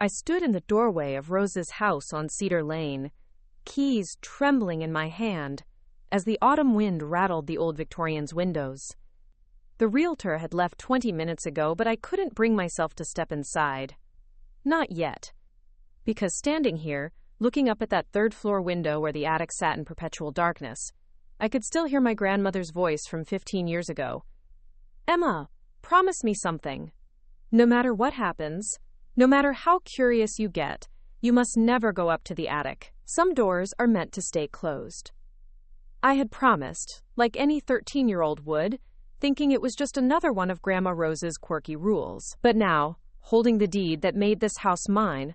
I stood in the doorway of Rose's house on Cedar Lane, keys trembling in my hand, as the autumn wind rattled the old Victorian's windows. The realtor had left 20 minutes ago, but I couldn't bring myself to step inside. Not yet. Because standing here, looking up at that third-floor window where the attic sat in perpetual darkness, I could still hear my grandmother's voice from 15 years ago. "Emma, promise me something. No matter what happens, no matter how curious you get, you must never go up to the attic. Some doors are meant to stay closed." I had promised, like any 13-year-old would, thinking it was just another one of Grandma Rose's quirky rules. But now, holding the deed that made this house mine,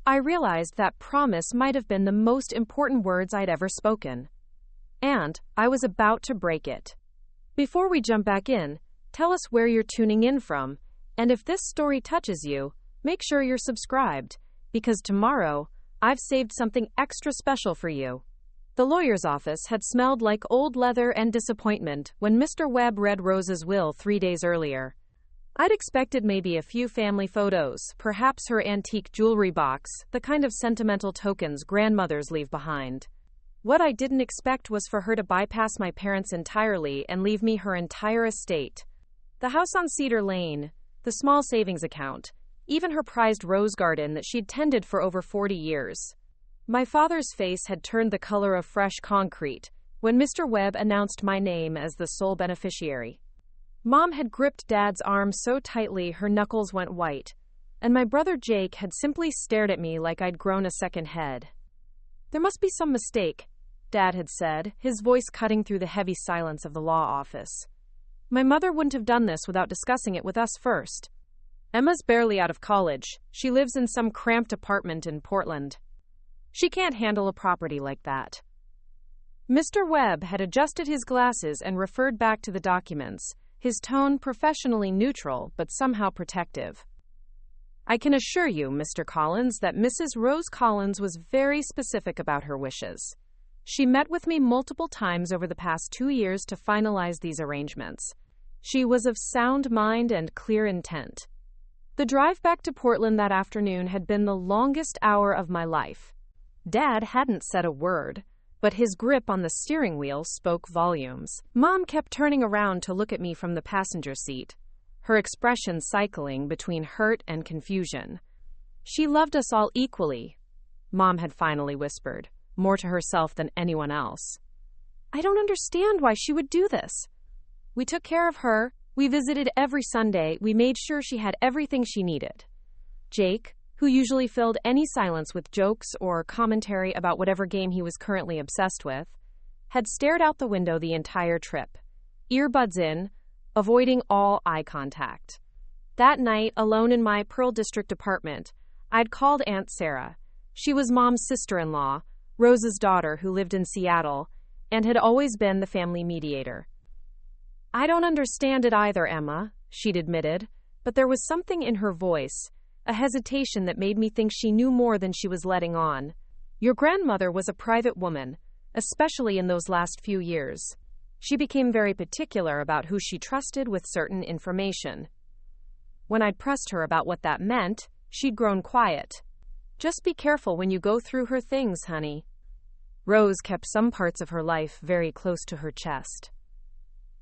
I realized that promise might have been the most important words I'd ever spoken. And I was about to break it. Before we jump back in, tell us where you're tuning in from, and if this story touches you, make sure you're subscribed, because tomorrow, I've saved something extra special for you. The lawyer's office had smelled like old leather and disappointment when Mr. Webb read Rose's will 3 days earlier. I'd expected maybe a few family photos, perhaps her antique jewelry box, the kind of sentimental tokens grandmothers leave behind. What I didn't expect was for her to bypass my parents entirely and leave me her entire estate. The house on Cedar Lane, the small savings account, even her prized rose garden that she'd tended for over 40 years. My father's face had turned the color of fresh concrete when Mr. Webb announced my name as the sole beneficiary. Mom had gripped Dad's arm so tightly her knuckles went white, and my brother Jake had simply stared at me like I'd grown a second head. "There must be some mistake," Dad had said, his voice cutting through the heavy silence of the law office. "My mother wouldn't have done this without discussing it with us first. Emma's barely out of college. She lives in some cramped apartment in Portland. She can't handle a property like that." Mr. Webb had adjusted his glasses and referred back to the documents, his tone professionally neutral but somehow protective. "I can assure you, Mr. Collins, that Mrs. Rose Collins was very specific about her wishes. She met with me multiple times over the past 2 years to finalize these arrangements. She was of sound mind and clear intent." The drive back to Portland that afternoon had been the longest hour of my life. Dad hadn't said a word, but his grip on the steering wheel spoke volumes. Mom kept turning around to look at me from the passenger seat, her expression cycling between hurt and confusion. "She loved us all equally," Mom had finally whispered, more to herself than anyone else. "I don't understand why she would do this. We took care of her, we visited every Sunday, we made sure she had everything she needed." Jake, who usually filled any silence with jokes or commentary about whatever game he was currently obsessed with, had stared out the window the entire trip, earbuds in, avoiding all eye contact. That night, alone in my Pearl District apartment, I'd called Aunt Sarah. She was Mom's sister-in-law, Rose's daughter who lived in Seattle, and had always been the family mediator. "I don't understand it either, Emma," she'd admitted, but there was something in her voice, a hesitation that made me think she knew more than she was letting on. "Your grandmother was a private woman, especially in those last few years. She became very particular about who she trusted with certain information. When I'd pressed her about what that meant, she'd grown quiet. Just be careful when you go through her things, honey." Rose kept some parts of her life very close to her chest.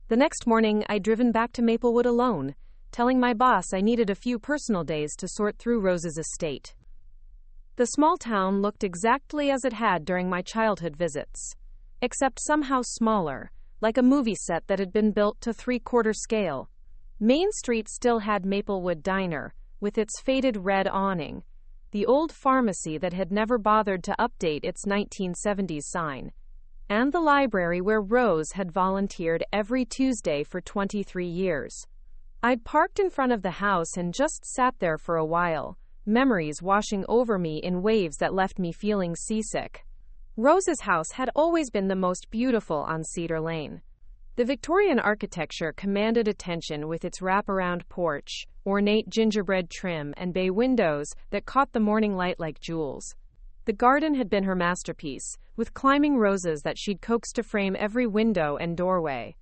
The next morning, I'd driven back to Maplewood alone, telling my boss I needed a few personal days to sort through Rose's estate. The small town looked exactly as it had during my childhood visits, except somehow smaller, like a movie set that had been built to 3/4 scale. Main Street still had Maplewood Diner, with its faded red awning, the old pharmacy that had never bothered to update its 1970s sign, and the library where Rose had volunteered every Tuesday for 23 years. I'd parked in front of the house and just sat there for a while, memories washing over me in waves that left me feeling seasick. Rose's house had always been the most beautiful on Cedar Lane. The Victorian architecture commanded attention with its wraparound porch, ornate gingerbread trim, and bay windows that caught the morning light like jewels. The garden had been her masterpiece, with climbing roses that she'd coaxed to frame every window and doorway.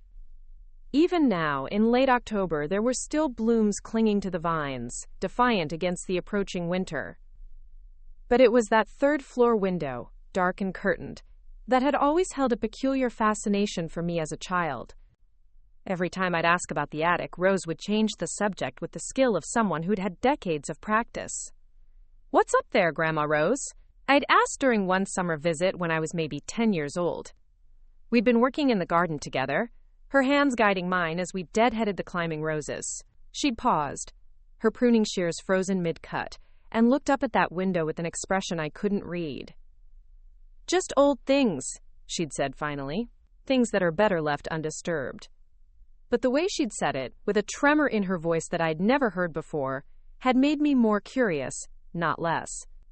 Even now, in late October, there were still blooms clinging to the vines, defiant against the approaching winter. But it was that third-floor window, dark and curtained, that had always held a peculiar fascination for me as a child. Every time I'd ask about the attic, Rose would change the subject with the skill of someone who'd had decades of practice. "What's up there, Grandma Rose?" I'd asked during one summer visit when I was maybe 10 years old. We'd been working in the garden together, her hands guiding mine as we deadheaded the climbing roses. She'd paused, her pruning shears frozen mid-cut, and looked up at that window with an expression I couldn't read. "Just old things," she'd said finally. "Things that are better left undisturbed." But the way she'd said it, with a tremor in her voice that I'd never heard before, had made me more curious, not less.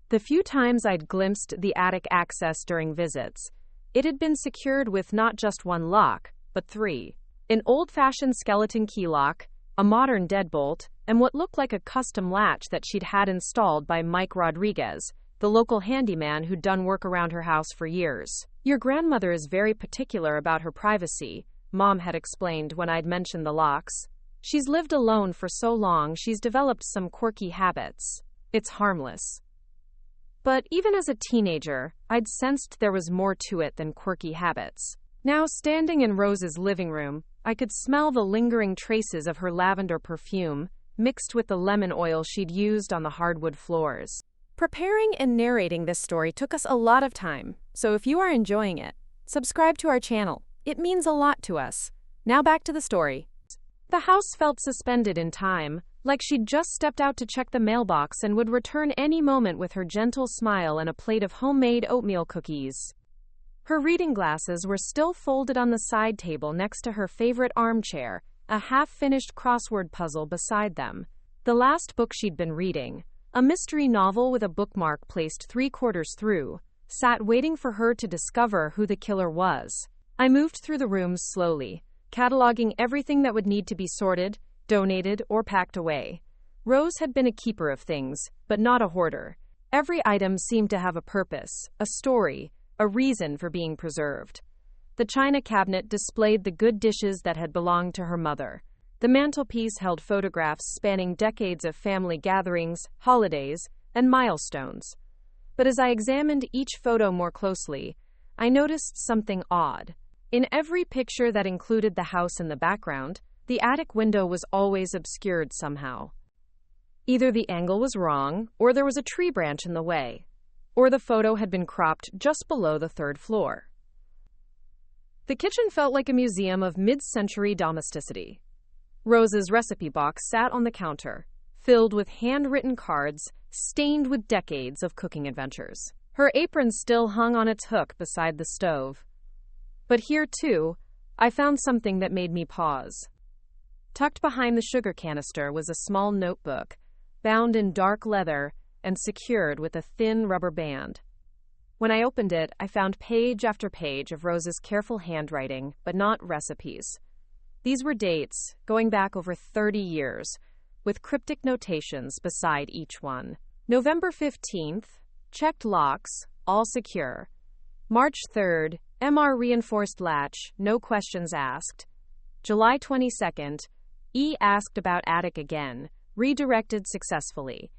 The few times I'd glimpsed the attic access during visits, it had been secured with not just one lock, but 3. An old-fashioned skeleton key lock, a modern deadbolt, and what looked like a custom latch that she'd had installed by Mike Rodriguez, the local handyman who'd done work around her house for years. "Your grandmother is very particular about her privacy," Mom had explained when I'd mentioned the locks. "She's lived alone for so long, she's developed some quirky habits. It's harmless." But even as a teenager, I'd sensed there was more to it than quirky habits. Now, standing in Rose's living room, I could smell the lingering traces of her lavender perfume, mixed with the lemon oil she'd used on the hardwood floors. Preparing and narrating this story took us a lot of time, so if you are enjoying it, subscribe to our channel. It means a lot to us. Now back to the story. The house felt suspended in time, like she'd just stepped out to check the mailbox and would return any moment with her gentle smile and a plate of homemade oatmeal cookies. Her reading glasses were still folded on the side table next to her favorite armchair, a half-finished crossword puzzle beside them. The last book she'd been reading, a mystery novel with a bookmark placed 3/4 through, sat waiting for her to discover who the killer was. I moved through the rooms slowly, cataloging everything that would need to be sorted, donated, or packed away. Rose had been a keeper of things, but not a hoarder. Every item seemed to have a purpose, a story, a reason for being preserved. The china cabinet displayed the good dishes that had belonged to her mother. The mantelpiece held photographs spanning decades of family gatherings, holidays, and milestones. But as I examined each photo more closely, I noticed something odd. In every picture that included the house in the background, the attic window was always obscured somehow. Either the angle was wrong, or there was a tree branch in the way, or the photo had been cropped just below the 3rd floor. The kitchen felt like a museum of mid-century domesticity. Rose's recipe box sat on the counter, filled with handwritten cards, stained with decades of cooking adventures. Her apron still hung on its hook beside the stove. But here, too, I found something that made me pause. Tucked behind the sugar canister was a small notebook, bound in dark leather and secured with a thin rubber band. When I opened it, I found page after page of Rose's careful handwriting, but not recipes. These were dates, going back over 30 years, with cryptic notations beside each one. November 15th, checked locks, all secure. March 3rd, MR reinforced latch, no questions asked. July 22nd, E asked about attic again, redirected successfully.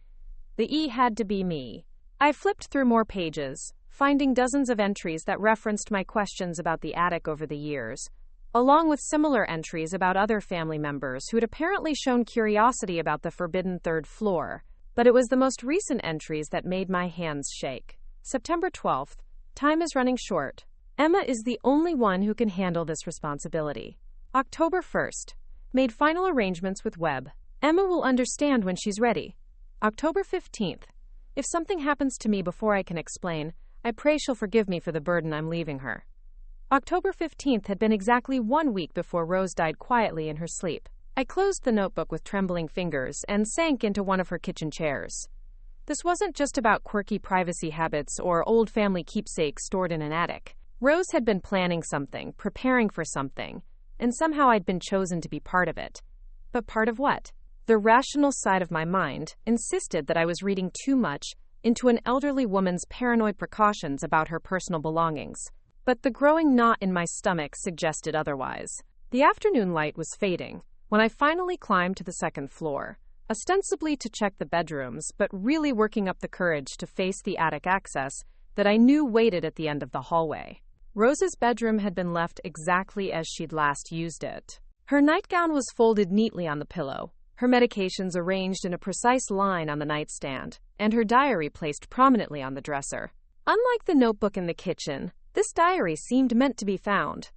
The E had to be me. I flipped through more pages, finding dozens of entries that referenced my questions about the attic over the years, along with similar entries about other family members who had apparently shown curiosity about the forbidden 3rd floor. But it was the most recent entries that made my hands shake. September 12th, time is running short. Emma is the only one who can handle this responsibility. October 1st, made final arrangements with Webb. Emma will understand when she's ready. October 15th, if something happens to me before I can explain, I pray she'll forgive me for the burden I'm leaving her. October 15th had been exactly 1 week before Rose died quietly in her sleep. I closed the notebook with trembling fingers and sank into one of her kitchen chairs. This wasn't just about quirky privacy habits or old family keepsakes stored in an attic. Rose had been planning something, preparing for something, and somehow I'd been chosen to be part of it. But part of what? The rational side of my mind insisted that I was reading too much into an elderly woman's paranoid precautions about her personal belongings. But the growing knot in my stomach suggested otherwise. The afternoon light was fading. When I finally climbed to the 2nd floor, ostensibly to check the bedrooms, but really working up the courage to face the attic access that I knew waited at the end of the hallway. Rose's bedroom had been left exactly as she'd last used it. Her nightgown was folded neatly on the pillow, her medications arranged in a precise line on the nightstand, and her diary placed prominently on the dresser. Unlike the notebook in the kitchen, this diary seemed meant to be found.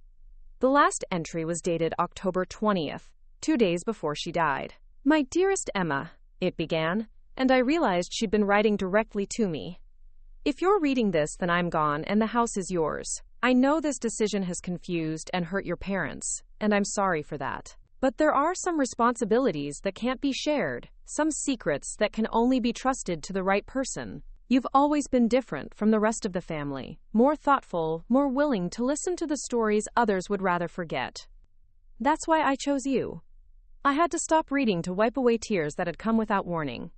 The last entry was dated October 20th, 2 days before she died. "My dearest Emma," it began, and I realized she'd been writing directly to me. "If you're reading this, then I'm gone, and the house is yours. I know this decision has confused and hurt your parents, and I'm sorry for that. But there are some responsibilities that can't be shared, some secrets that can only be trusted to the right person. You've always been different from the rest of the family, more thoughtful, more willing to listen to the stories others would rather forget. That's why I chose you." I had to stop reading to wipe away tears that had come without warning.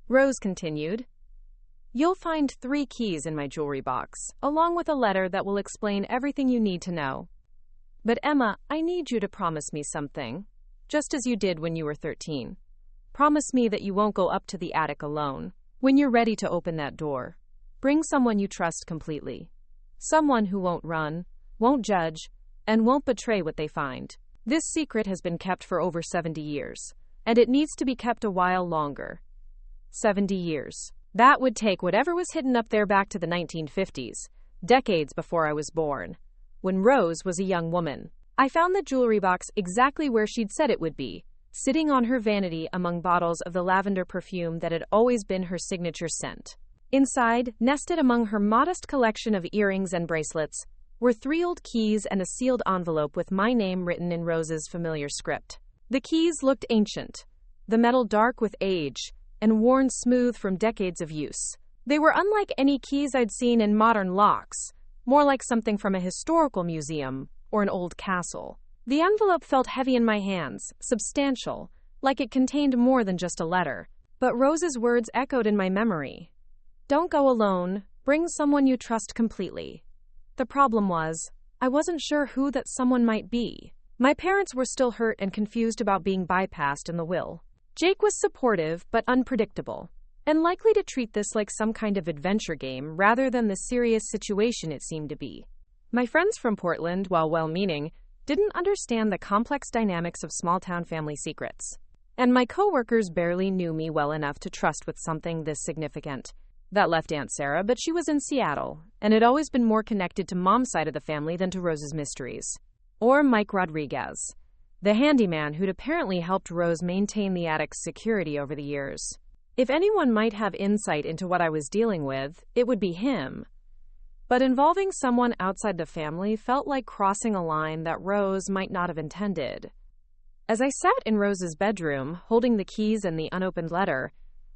Rose continued, "You'll find 3 keys in my jewelry box, along with a letter that will explain everything you need to know. But Emma, I need you to promise me something, just as you did when you were 13. Promise me that you won't go up to the attic alone. When you're ready to open that door, bring someone you trust completely. Someone who won't run, won't judge, and won't betray what they find. This secret has been kept for over 70 years, and it needs to be kept a while longer. 70 years. That would take whatever was hidden up there back to the 1950s, decades before I was born, when Rose was a young woman. I found the jewelry box exactly where she'd said it would be, sitting on her vanity among bottles of the lavender perfume that had always been her signature scent. Inside, nested among her modest collection of earrings and bracelets, were 3 old keys and a sealed envelope with my name written in Rose's familiar script. The keys looked ancient, the metal dark with age, and worn smooth from decades of use. They were unlike any keys I'd seen in modern locks, more like something from a historical museum or an old castle. The envelope felt heavy in my hands, substantial, like it contained more than just a letter. But Rose's words echoed in my memory. "Don't go alone, bring someone you trust completely." The problem was, I wasn't sure who that someone might be. My parents were still hurt and confused about being bypassed in the will. Jake was supportive but unpredictable, and likely to treat this like some kind of adventure game rather than the serious situation it seemed to be. My friends from Portland, while well-meaning, didn't understand the complex dynamics of small-town family secrets. And my coworkers barely knew me well enough to trust with something this significant. That left Aunt Sarah, but she was in Seattle, and had always been more connected to Mom's side of the family than to Rose's mysteries. Or Mike Rodriguez, the handyman who'd apparently helped Rose maintain the attic's security over the years. If anyone might have insight into what I was dealing with, it would be him. But involving someone outside the family felt like crossing a line that Rose might not have intended. As I sat in Rose's bedroom, holding the keys and the unopened letter,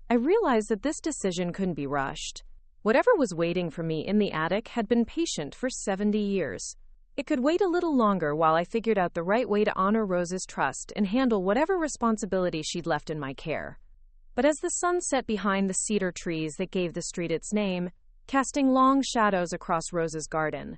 I realized that this decision couldn't be rushed. Whatever was waiting for me in the attic had been patient for 70 years. It could wait a little longer while I figured out the right way to honor Rose's trust and handle whatever responsibility she'd left in my care. But as the sun set behind the cedar trees that gave the street its name, casting long shadows across Rose's garden,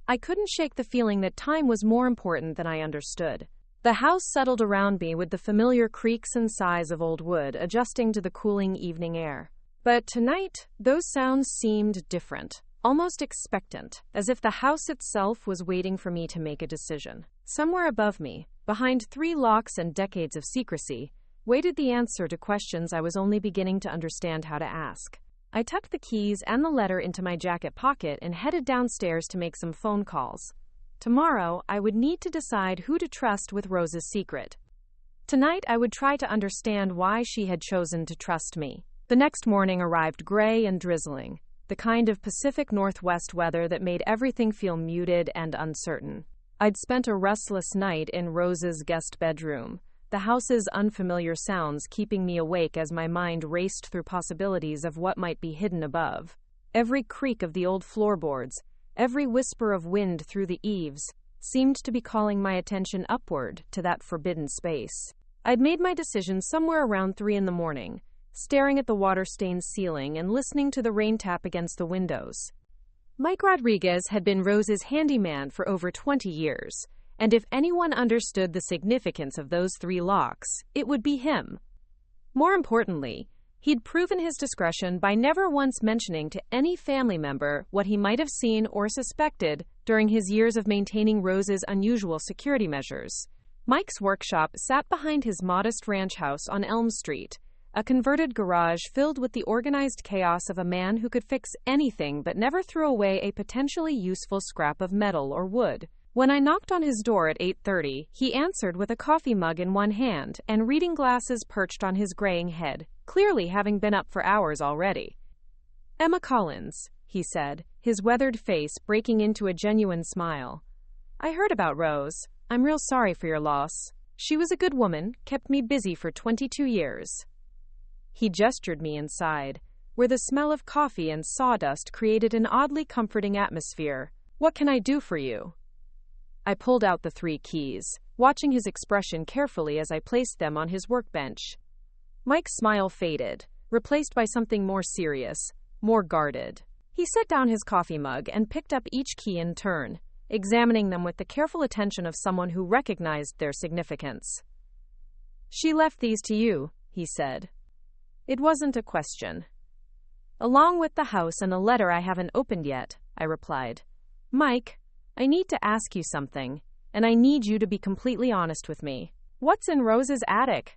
I couldn't shake the feeling that time was more important than I understood. The house settled around me with the familiar creaks and sighs of old wood adjusting to the cooling evening air. But tonight, those sounds seemed different, almost expectant, as if the house itself was waiting for me to make a decision. Somewhere above me, behind 3 locks and decades of secrecy, waited the answer to questions I was only beginning to understand how to ask. I tucked the keys and the letter into my jacket pocket and headed downstairs to make some phone calls. Tomorrow, I would need to decide who to trust with Rose's secret. Tonight, I would try to understand why she had chosen to trust me. The next morning arrived gray and drizzling, the kind of Pacific Northwest weather that made everything feel muted and uncertain. I'd spent a restless night in Rose's guest bedroom, the house's unfamiliar sounds keeping me awake as my mind raced through possibilities of what might be hidden above. Every creak of the old floorboards, every whisper of wind through the eaves, seemed to be calling my attention upward to that forbidden space. I'd made my decision somewhere around 3 in the morning, staring at the water-stained ceiling and listening to the rain tap against the windows. Mike Rodriguez had been Rose's handyman for over 20 years, and if anyone understood the significance of those 3 locks, it would be him. More importantly, he'd proven his discretion by never once mentioning to any family member what he might have seen or suspected during his years of maintaining Rose's unusual security measures. Mike's workshop sat behind his modest ranch house on Elm Street, a converted garage filled with the organized chaos of a man who could fix anything but never threw away a potentially useful scrap of metal or wood. When I knocked on his door at 8:30, he answered with a coffee mug in one hand and reading glasses perched on his graying head, clearly having been up for hours already. "Emma Collins," he said, his weathered face breaking into a genuine smile. "I heard about Rose. I'm real sorry for your loss. She was a good woman, kept me busy for 22 years. He gestured me inside, where the smell of coffee and sawdust created an oddly comforting atmosphere. "What can I do for you?" I pulled out the 3 keys, watching his expression carefully as I placed them on his workbench. Mike's smile faded, replaced by something more serious, more guarded. He set down his coffee mug and picked up each key in turn, examining them with the careful attention of someone who recognized their significance. "She left these to you," he said. It wasn't a question. "Along with the house and a letter I haven't opened yet," I replied. "Mike, I need to ask you something, and I need you to be completely honest with me. What's in Rose's attic?"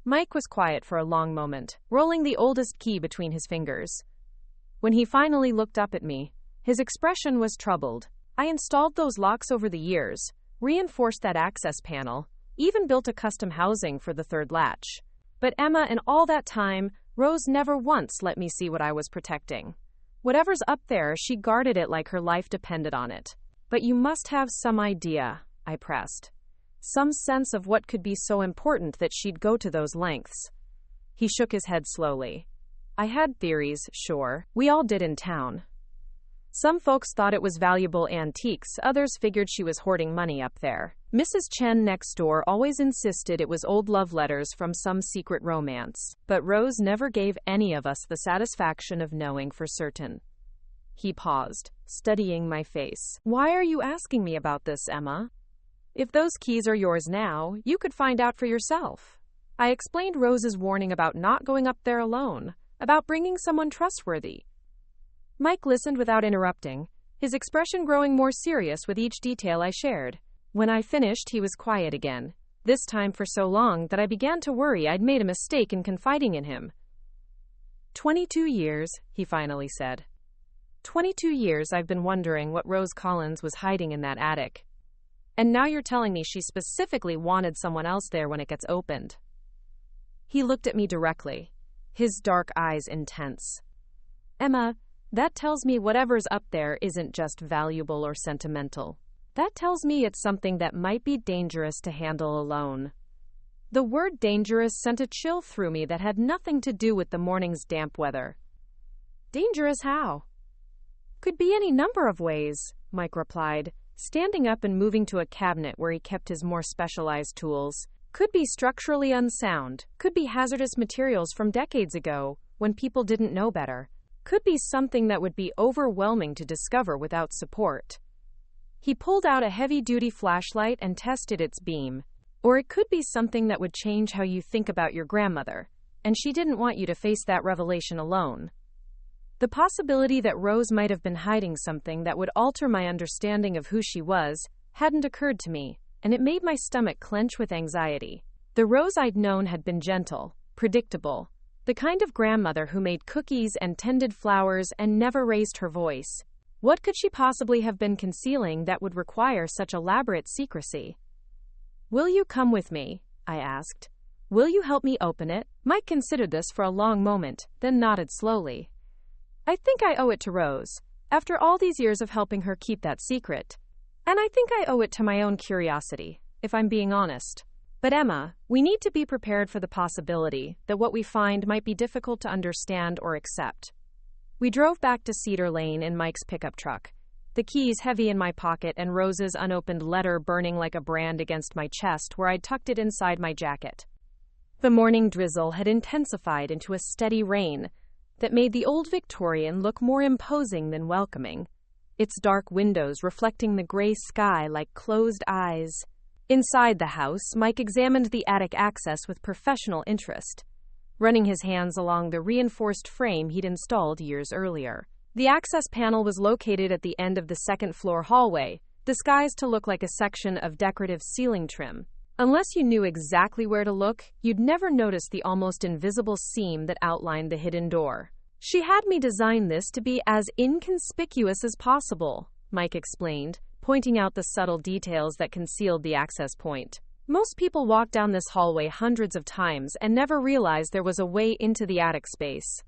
Mike was quiet for a long moment, rolling the oldest key between his fingers. When he finally looked up at me, his expression was troubled. "I installed those locks over the years, reinforced that access panel, even built a custom housing for the 3rd latch. But Emma, in all that time, Rose never once let me see what I was protecting. Whatever's up there, she guarded it like her life depended on it. But you must have some idea," I pressed. "Some sense of what could be so important that she'd go to those lengths." He shook his head slowly. "I had theories, sure. We all did in town. Some folks thought it was valuable antiques, others figured she was hoarding money up there. Mrs. Chen next door always insisted it was old love letters from some secret romance, but Rose never gave any of us the satisfaction of knowing for certain." He paused, studying my face. "Why are you asking me about this, Emma? If those keys are yours now, you could find out for yourself." I explained Rose's warning about not going up there alone, about bringing someone trustworthy. Mike listened without interrupting, his expression growing more serious with each detail I shared. When I finished, he was quiet again, this time for so long that I began to worry I'd made a mistake in confiding in him. 22 years, he finally said. 22 years I've been wondering what Rose Collins was hiding in that attic. And now you're telling me she specifically wanted someone else there when it gets opened." He looked at me directly, his dark eyes intense. "Emma, that tells me whatever's up there isn't just valuable or sentimental. That tells me it's something that might be dangerous to handle alone." The word dangerous sent a chill through me that had nothing to do with the morning's damp weather. "Dangerous how?" "Could be any number of ways," Mike replied, standing up and moving to a cabinet where he kept his more specialized tools. "Could be structurally unsound, could be hazardous materials from decades ago, when people didn't know better. Could be something that would be overwhelming to discover without support." He pulled out a heavy-duty flashlight and tested its beam. "Or it could be something that would change how you think about your grandmother, and she didn't want you to face that revelation alone." The possibility that Rose might have been hiding something that would alter my understanding of who she was hadn't occurred to me, and it made my stomach clench with anxiety. The Rose I'd known had been gentle, predictable, the kind of grandmother who made cookies and tended flowers and never raised her voice. What could she possibly have been concealing that would require such elaborate secrecy? "Will you come with me?" I asked. "Will you help me open it?" Mike considered this for a long moment, then nodded slowly. "I think I owe it to Rose, after all these years of helping her keep that secret. And I think I owe it to my own curiosity, if I'm being honest. But Emma, we need to be prepared for the possibility that what we find might be difficult to understand or accept." We drove back to Cedar Lane in Mike's pickup truck, the keys heavy in my pocket and Rose's unopened letter burning like a brand against my chest where I'd tucked it inside my jacket. The morning drizzle had intensified into a steady rain that made the old Victorian look more imposing than welcoming, its dark windows reflecting the gray sky like closed eyes. Inside the house, Mike examined the attic access with professional interest, running his hands along the reinforced frame he'd installed years earlier. The access panel was located at the end of the second-floor hallway, disguised to look like a section of decorative ceiling trim. Unless you knew exactly where to look, you'd never notice the almost invisible seam that outlined the hidden door. "She had me design this to be as inconspicuous as possible," Mike explained, pointing out the subtle details that concealed the access point. "Most people walk down this hallway hundreds of times and never realize there was a way into the attic space."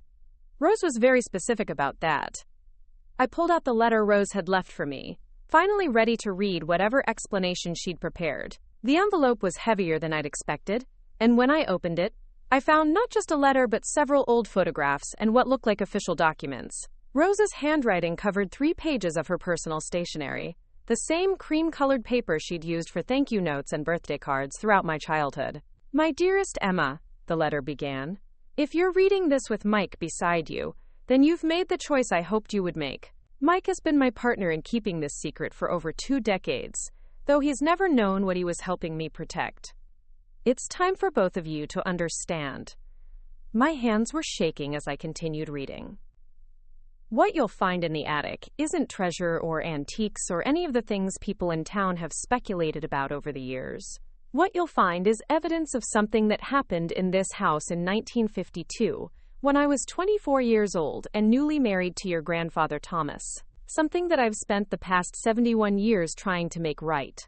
Rose was very specific about that. I pulled out the letter Rose had left for me, finally ready to read whatever explanation she'd prepared. The envelope was heavier than I'd expected, and when I opened it, I found not just a letter but several old photographs and what looked like official documents. Rose's handwriting covered 3 pages of her personal stationery, the same cream-colored paper she'd used for thank you notes and birthday cards throughout my childhood. "My dearest Emma," the letter began, "if you're reading this with Mike beside you, then you've made the choice I hoped you would make. Mike has been my partner in keeping this secret for over 2 decades, though he's never known what he was helping me protect. It's time for both of you to understand." My hands were shaking as I continued reading. "What you'll find in the attic isn't treasure or antiques or any of the things people in town have speculated about over the years. What you'll find is evidence of something that happened in this house in 1952, when I was 24 years old and newly married to your grandfather Thomas. Something that I've spent the past 71 years trying to make right."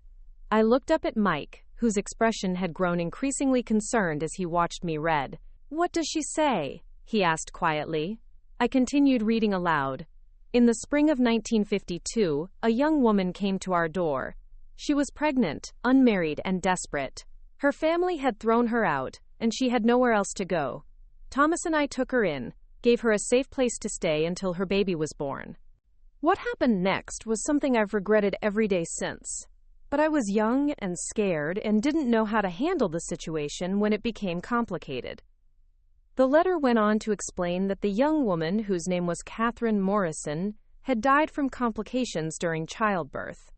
I looked up at Mike, whose expression had grown increasingly concerned as he watched me read. "What does she say?" he asked quietly. I continued reading aloud. "In the spring of 1952, a young woman came to our door. She was pregnant, unmarried, and desperate. Her family had thrown her out, and she had nowhere else to go. Thomas and I took her in, gave her a safe place to stay until her baby was born. What happened next was something I've regretted every day since. But I was young and scared and didn't know how to handle the situation when it became complicated." The letter went on to explain that the young woman, whose name was Catherine Morrison, had died from complications during childbirth.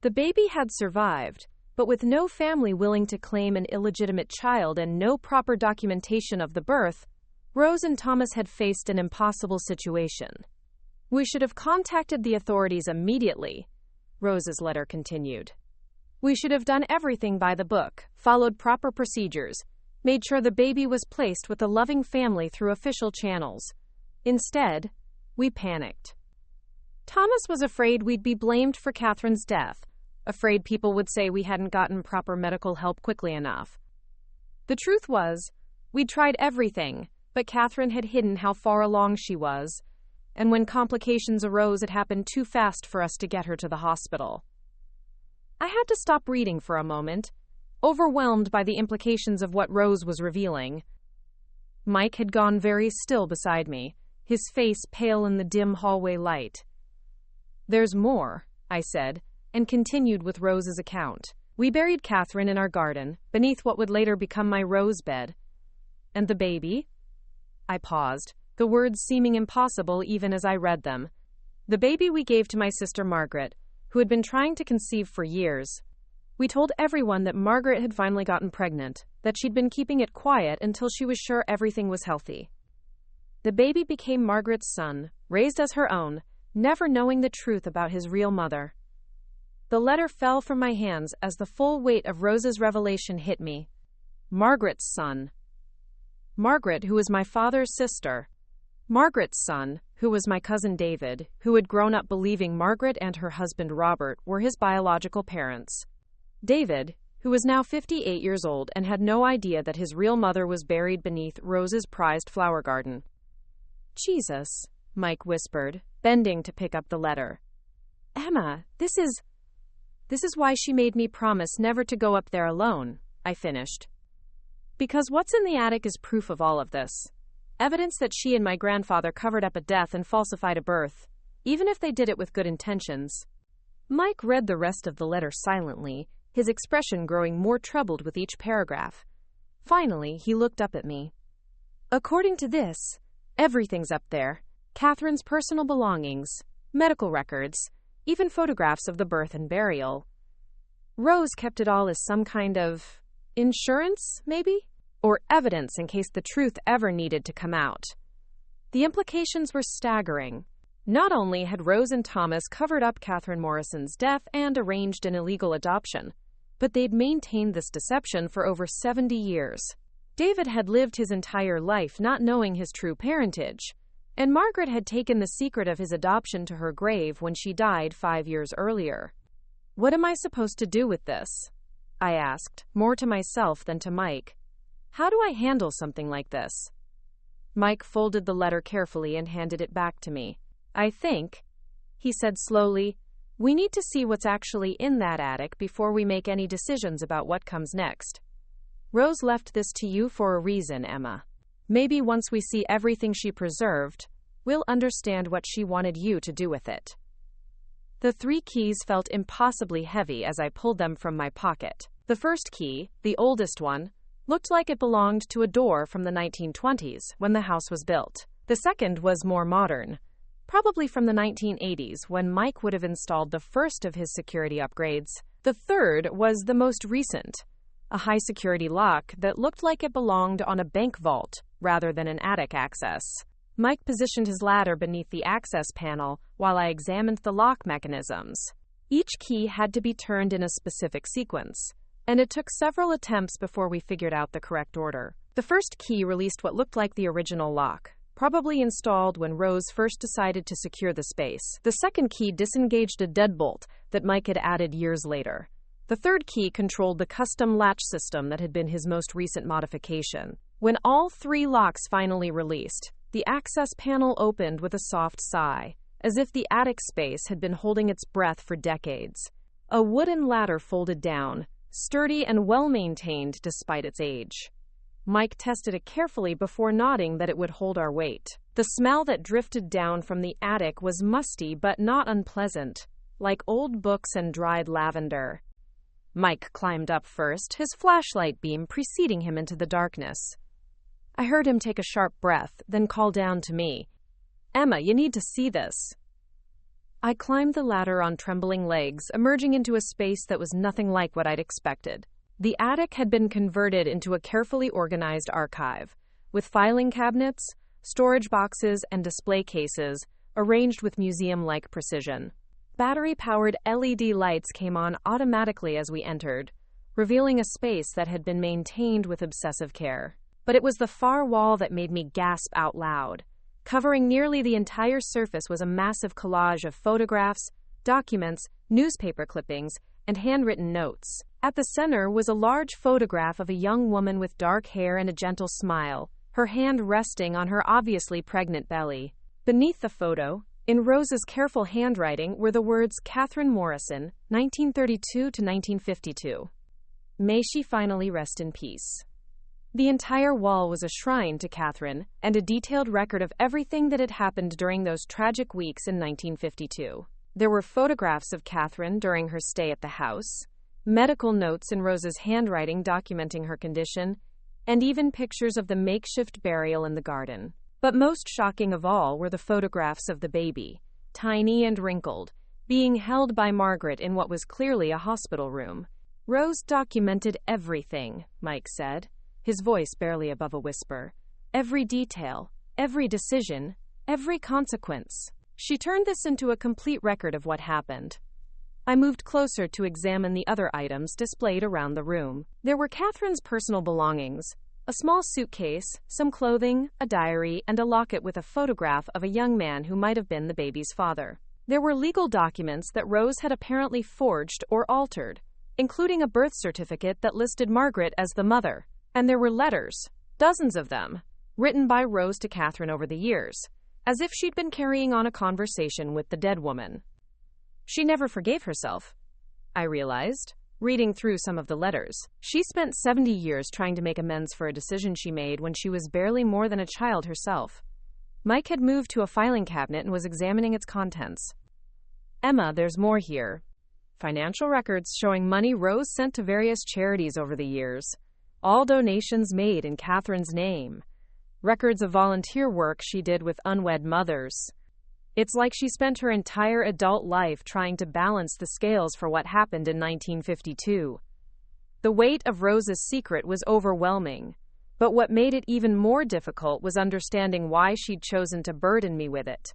The baby had survived, but with no family willing to claim an illegitimate child and no proper documentation of the birth, Rose and Thomas had faced an impossible situation. "We should have contacted the authorities immediately," Rose's letter continued. "We should have done everything by the book, followed proper procedures, made sure the baby was placed with a loving family through official channels. Instead, we panicked. Thomas was afraid we'd be blamed for Catherine's death, afraid people would say we hadn't gotten proper medical help quickly enough. The truth was, we'd tried everything, but Catherine had hidden how far along she was, and when complications arose, it happened too fast for us to get her to the hospital." I had to stop reading for a moment, overwhelmed by the implications of what Rose was revealing. Mike had gone very still beside me, his face pale in the dim hallway light. "There's more," I said, and continued with Rose's account. "We buried Catherine in our garden, beneath what would later become my rose bed. And the baby?" I paused, the words seeming impossible even as I read them. "The baby we gave to my sister Margaret, who had been trying to conceive for years. We told everyone that Margaret had finally gotten pregnant, that she'd been keeping it quiet until she was sure everything was healthy. The baby became Margaret's son, raised as her own, never knowing the truth about his real mother." The letter fell from my hands as the full weight of Rose's revelation hit me. Margaret's son. Margaret, who was my father's sister. Margaret's son, who was my cousin David, who had grown up believing Margaret and her husband Robert were his biological parents. David, who was now 58 years old and had no idea that his real mother was buried beneath Rose's prized flower garden. "Jesus," Mike whispered, bending to pick up the letter. "Emma, this is why she made me promise never to go up there alone," I finished. "Because what's in the attic is proof of all of this. Evidence that she and my grandfather covered up a death and falsified a birth, even if they did it with good intentions." Mike read the rest of the letter silently, his expression growing more troubled with each paragraph. Finally, he looked up at me. "According to this, everything's up there. Catherine's personal belongings, medical records, even photographs of the birth and burial. Rose kept it all as some kind of insurance, maybe? Or evidence in case the truth ever needed to come out. The implications were staggering. Not only had Rose and Thomas covered up Catherine Morrison's death and arranged an illegal adoption, but they'd maintained this deception for over 70 years. David had lived his entire life not knowing his true parentage, and Margaret had taken the secret of his adoption to her grave when she died 5 years earlier. What am I supposed to do with this? I asked, more to myself than to Mike. How do I handle something like this? Mike folded the letter carefully and handed it back to me. I think, he said slowly, we need to see what's actually in that attic before we make any decisions about what comes next. Rose left this to you for a reason, Emma. Maybe once we see everything she preserved, we'll understand what she wanted you to do with it. The 3 keys felt impossibly heavy as I pulled them from my pocket. The first key, the oldest one, looked like it belonged to a door from the 1920s when the house was built. The second was more modern, probably from the 1980s when Mike would have installed the first of his security upgrades. The third was the most recent, a high-security lock that looked like it belonged on a bank vault rather than an attic access. Mike positioned his ladder beneath the access panel while I examined the lock mechanisms. Each key had to be turned in a specific sequence, and it took several attempts before we figured out the correct order. The first key released what looked like the original lock, probably installed when Rose first decided to secure the space. The second key disengaged a deadbolt that Mike had added years later. The third key controlled the custom latch system that had been his most recent modification. When all 3 locks finally released, the access panel opened with a soft sigh, as if the attic space had been holding its breath for decades. A wooden ladder folded down, sturdy and well-maintained despite its age. Mike tested it carefully before nodding that it would hold our weight. The smell that drifted down from the attic was musty but not unpleasant, like old books and dried lavender. Mike climbed up first, his flashlight beam preceding him into the darkness. I heard him take a sharp breath, then call down to me. Emma, you need to see this. I climbed the ladder on trembling legs, emerging into a space that was nothing like what I'd expected. The attic had been converted into a carefully organized archive, with filing cabinets, storage boxes, and display cases, arranged with museum-like precision. Battery-powered LED lights came on automatically as we entered, revealing a space that had been maintained with obsessive care. But it was the far wall that made me gasp out loud. Covering nearly the entire surface was a massive collage of photographs, documents, newspaper clippings, and handwritten notes. At the center was a large photograph of a young woman with dark hair and a gentle smile, her hand resting on her obviously pregnant belly. Beneath the photo, in Rose's careful handwriting, were the words Catherine Morrison, 1932 to 1952. May she finally rest in peace. The entire wall was a shrine to Catherine, and a detailed record of everything that had happened during those tragic weeks in 1952. There were photographs of Catherine during her stay at the house, medical notes in Rose's handwriting documenting her condition, and even pictures of the makeshift burial in the garden. But most shocking of all were the photographs of the baby, tiny and wrinkled, being held by Margaret in what was clearly a hospital room. Rose documented everything, Mike said, his voice barely above a whisper. Every detail, every decision, every consequence. She turned this into a complete record of what happened. I moved closer to examine the other items displayed around the room. There were Catherine's personal belongings, a small suitcase, some clothing, a diary, and a locket with a photograph of a young man who might have been the baby's father. There were legal documents that Rose had apparently forged or altered, including a birth certificate that listed Margaret as the mother. And there were letters, dozens of them, written by Rose to Catherine over the years, as if she'd been carrying on a conversation with the dead woman. She never forgave herself, I realized, reading through some of the letters. She spent 70 years trying to make amends for a decision she made when she was barely more than a child herself. Mike had moved to a filing cabinet and was examining its contents. Emma, there's more here. Financial records showing money Rose sent to various charities over the years. All donations made in Catherine's name. Records of volunteer work she did with unwed mothers. It's like she spent her entire adult life trying to balance the scales for what happened in 1952. The weight of Rose's secret was overwhelming, but what made it even more difficult was understanding why she'd chosen to burden me with it.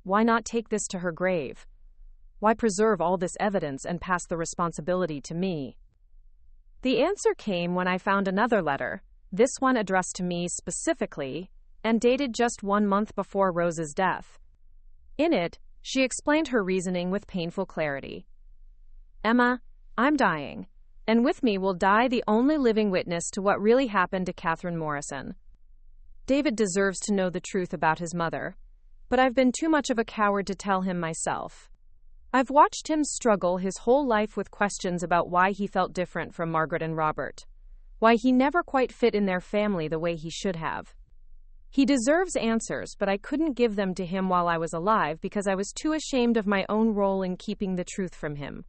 Why not take this to her grave? Why preserve all this evidence and pass the responsibility to me? The answer came when I found another letter, this one addressed to me specifically, and dated just 1 month before Rose's death. In it, she explained her reasoning with painful clarity. Emma, I'm dying, and with me will die the only living witness to what really happened to Catherine Morrison. David deserves to know the truth about his mother, but I've been too much of a coward to tell him myself. I've watched him struggle his whole life with questions about why he felt different from Margaret and Robert, why he never quite fit in their family the way he should have. He deserves answers, but I couldn't give them to him while I was alive because I was too ashamed of my own role in keeping the truth from him.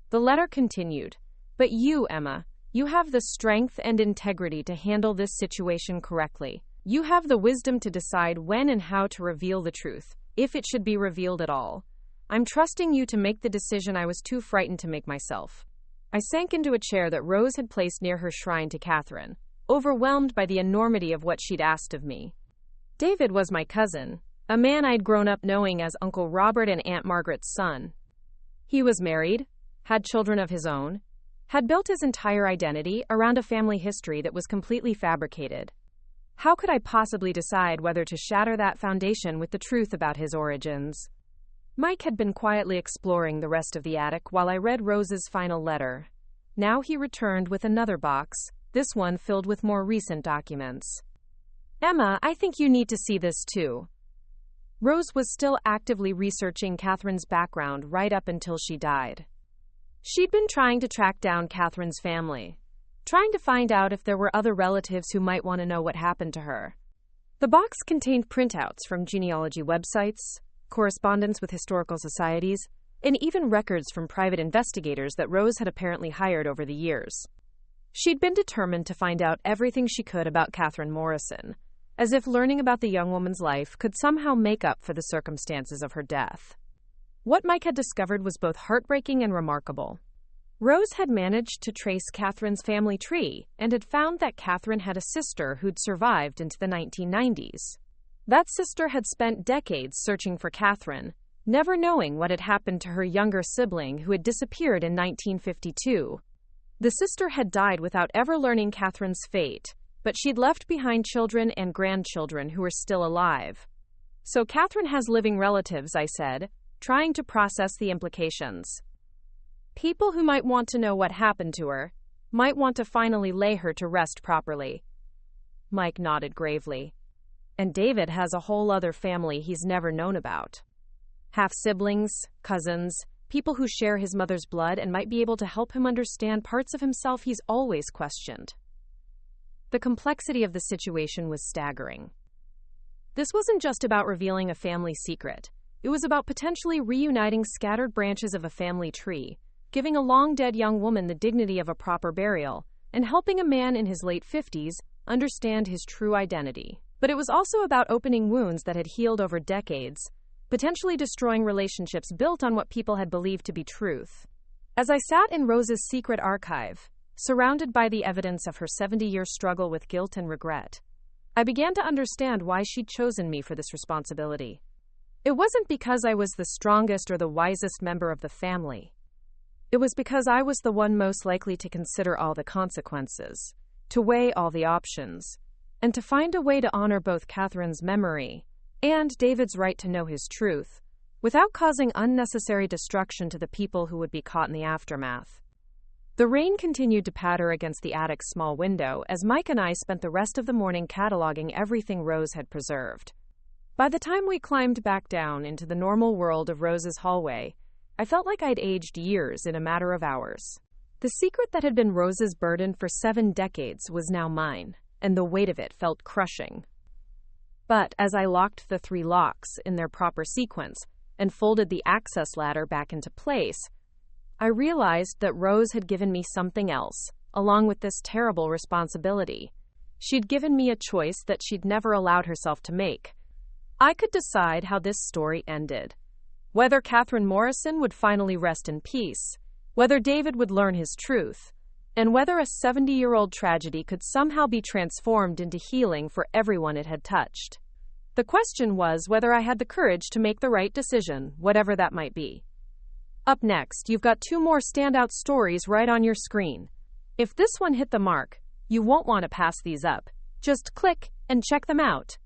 The letter continued, but you, Emma, you have the strength and integrity to handle this situation correctly. You have the wisdom to decide when and how to reveal the truth, if it should be revealed at all. I'm trusting you to make the decision I was too frightened to make myself. I sank into a chair that Rose had placed near her shrine to Catherine, overwhelmed by the enormity of what she'd asked of me. David was my cousin, a man I'd grown up knowing as Uncle Robert and Aunt Margaret's son. He was married, had children of his own, had built his entire identity around a family history that was completely fabricated. How could I possibly decide whether to shatter that foundation with the truth about his origins? Mike had been quietly exploring the rest of the attic while I read Rose's final letter. Now he returned with another box, this one filled with more recent documents. Emma, I think you need to see this too. Rose was still actively researching Catherine's background right up until she died. She'd been trying to track down Catherine's family, trying to find out if there were other relatives who might want to know what happened to her. The box contained printouts from genealogy websites, correspondence with historical societies, and even records from private investigators that Rose had apparently hired over the years. She'd been determined to find out everything she could about Catherine Morrison, as if learning about the young woman's life could somehow make up for the circumstances of her death. What Mike had discovered was both heartbreaking and remarkable. Rose had managed to trace Catherine's family tree and had found that Catherine had a sister who'd survived into the 1990s. That sister had spent decades searching for Catherine, never knowing what had happened to her younger sibling who had disappeared in 1952. The sister had died without ever learning Catherine's fate, but she'd left behind children and grandchildren who were still alive. So Catherine has living relatives, I said, trying to process the implications. People who might want to know what happened to her, might want to finally lay her to rest properly. Mike nodded gravely. And David has a whole other family he's never known about. Half-siblings, cousins, people who share his mother's blood and might be able to help him understand parts of himself he's always questioned. The complexity of the situation was staggering. This wasn't just about revealing a family secret. It was about potentially reuniting scattered branches of a family tree, giving a long-dead young woman the dignity of a proper burial, and helping a man in his late 50s understand his true identity. But it was also about opening wounds that had healed over decades, potentially destroying relationships built on what people had believed to be truth. As I sat in Rose's secret archive, surrounded by the evidence of her 70-year struggle with guilt and regret, I began to understand why she'd chosen me for this responsibility. It wasn't because I was the strongest or the wisest member of the family. It was because I was the one most likely to consider all the consequences, to weigh all the options, and to find a way to honor both Catherine's memory and David's right to know his truth, without causing unnecessary destruction to the people who would be caught in the aftermath. The rain continued to patter against the attic's small window as Mike and I spent the rest of the morning cataloging everything Rose had preserved. By the time we climbed back down into the normal world of Rose's hallway, I felt like I'd aged years in a matter of hours. The secret that had been Rose's burden for 7 decades was now mine, and the weight of it felt crushing. But as I locked the 3 locks in their proper sequence and folded the access ladder back into place, I realized that Rose had given me something else, along with this terrible responsibility. She'd given me a choice that she'd never allowed herself to make. I could decide how this story ended. Whether Catherine Morrison would finally rest in peace, whether David would learn his truth, and whether a 70-year-old tragedy could somehow be transformed into healing for everyone it had touched. The question was whether I had the courage to make the right decision, whatever that might be. Up next, you've got 2 more standout stories right on your screen. If this one hit the mark, you won't want to pass these up. Just click and check them out.